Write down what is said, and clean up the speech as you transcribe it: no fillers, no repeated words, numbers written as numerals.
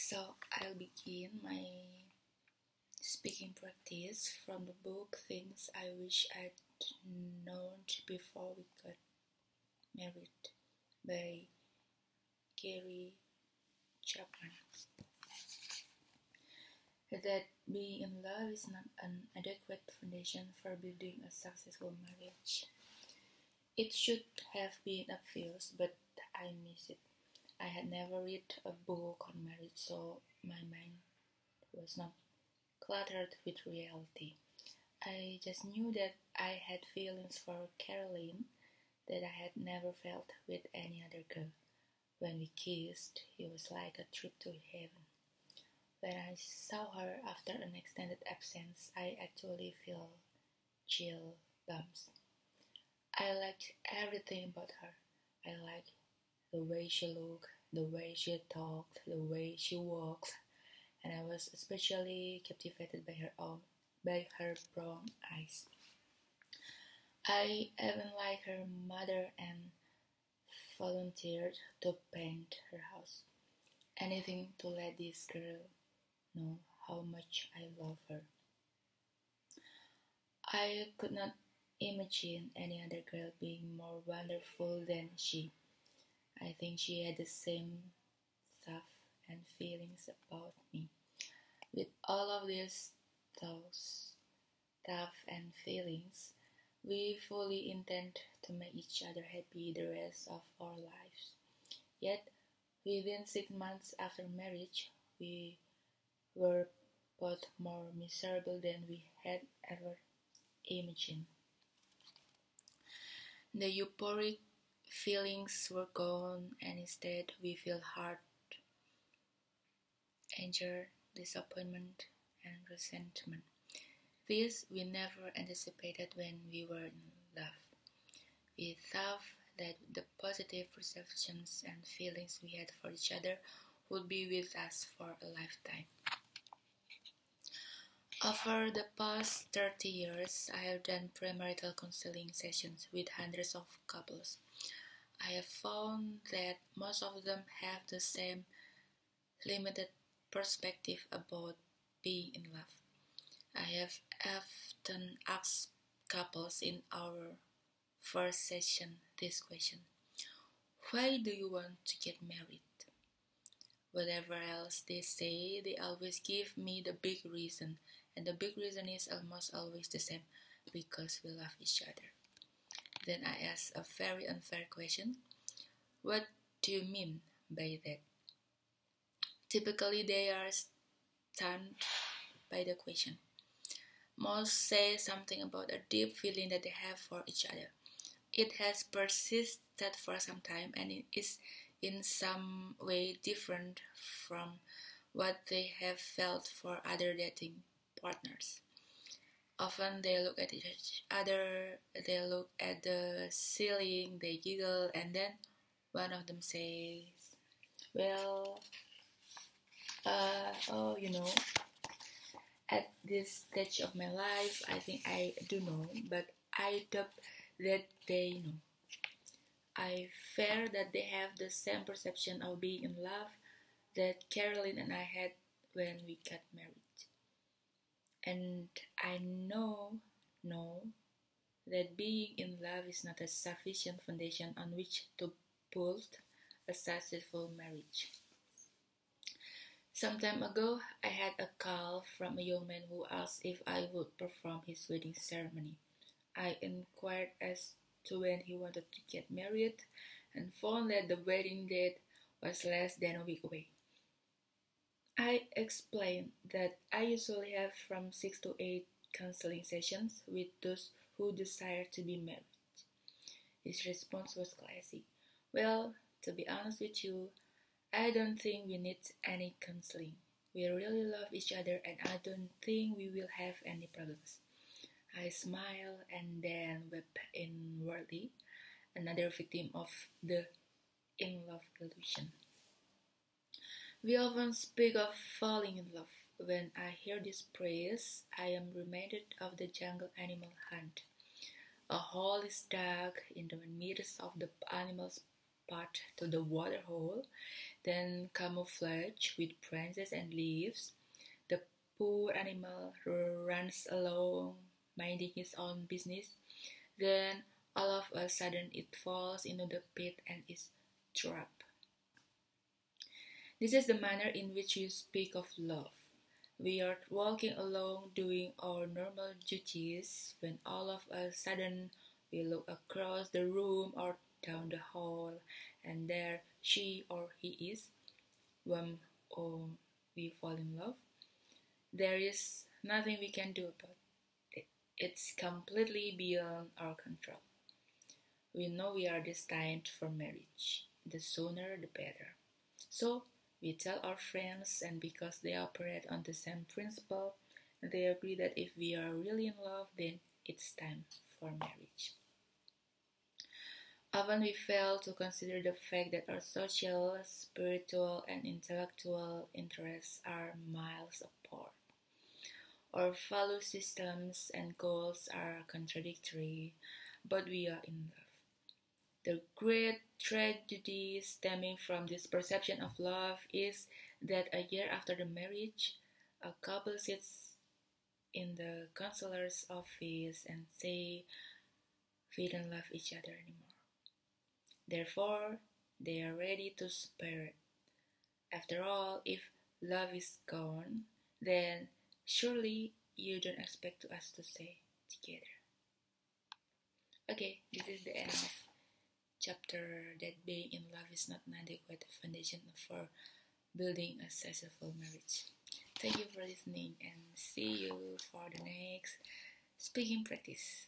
So I'll begin my speaking practice from the book Things I Wish I'd Known Before We Got Married by Gary Chapman. That being in love is not an adequate foundation for building a successful marriage. It should have been obvious, but I missed it. I had never read a book on marriage, so my mind was not cluttered with reality. I just knew that I had feelings for Caroline that I had never felt with any other girl. When we kissed, it was like a trip to heaven. When I saw her after an extended absence, I actually felt chill bumps. I liked everything about her. I liked the way she looked, the way she talked, the way she walked, and I was especially captivated by her brown eyes. I even liked her mother and volunteered to paint her house. Anything to let this girl know how much I love her. I could not imagine any other girl being more wonderful than she. I think she had the same thoughts and feelings about me. With all of these thoughts and feelings, we fully intend to make each other happy the rest of our lives. Yet, within 6 months after marriage, we were both more miserable than we had ever imagined. The euphoric feelings were gone, and instead we feel hurt, anger, disappointment, and resentment. This we never anticipated when we were in love. We thought that the positive perceptions and feelings we had for each other would be with us for a lifetime. Over the past 30 years, I have done premarital counseling sessions with hundreds of couples. I have found that most of them have the same limited perspective about being in love. I have often asked couples in our first session this question: why do you want to get married? Whatever else they say, they always give me the big reason, and the big reason is almost always the same: because we love each other. Then I ask a very unfair question: what do you mean by that? Typically, they are stunned by the question. Most say something about a deep feeling that they have for each other. It has persisted for some time, and it is in some way different from what they have felt for other dating partners. Often they look at each other, they look at the ceiling, they giggle, and then one of them says, well, at this stage of my life, I think I do know, but I doubt that they know. I fear that they have the same perception of being in love that Caroline and I had when we got married. And I know that being in love is not a sufficient foundation on which to build a successful marriage. Some time ago, I had a call from a young man who asked if I would perform his wedding ceremony. I inquired as to when he wanted to get married and found that the wedding date was less than a week away. I explained that I usually have from 6 to 8 counseling sessions with those who desire to be married. His response was classy. Well, to be honest with you, I don't think we need any counseling. We really love each other, and I don't think we will have any problems. I smiled and then wept inwardly, another victim of the in-love illusion. We often speak of falling in love. When I hear this phrase, I am reminded of the jungle animal hunt. A hole is dug in the midst of the animals' path to the water hole, then camouflage with branches and leaves. The poor animal runs along, minding his own business. Then, all of a sudden, it falls into the pit and is trapped. This is the manner in which you speak of love. We are walking along doing our normal duties when all of a sudden we look across the room or down the hall and there she or he is. When we fall in love, there is nothing we can do about it. It's completely beyond our control. We know we are destined for marriage. The sooner the better. So we tell our friends, and because they operate on the same principle, they agree that if we are really in love, then it's time for marriage. Often we fail to consider the fact that our social, spiritual, and intellectual interests are miles apart. Our value systems and goals are contradictory, but we are in love. The great tragedy stemming from this perception of love is that a year after the marriage, a couple sits in the counselor's office and say we don't love each other anymore. Therefore, they are ready to separate. After all, if love is gone, then surely you don't expect us to stay together. Okay, this is the end of chapter that being in love is not an adequate foundation for building a successful marriage. Thank you for listening and see you for the next speaking practice.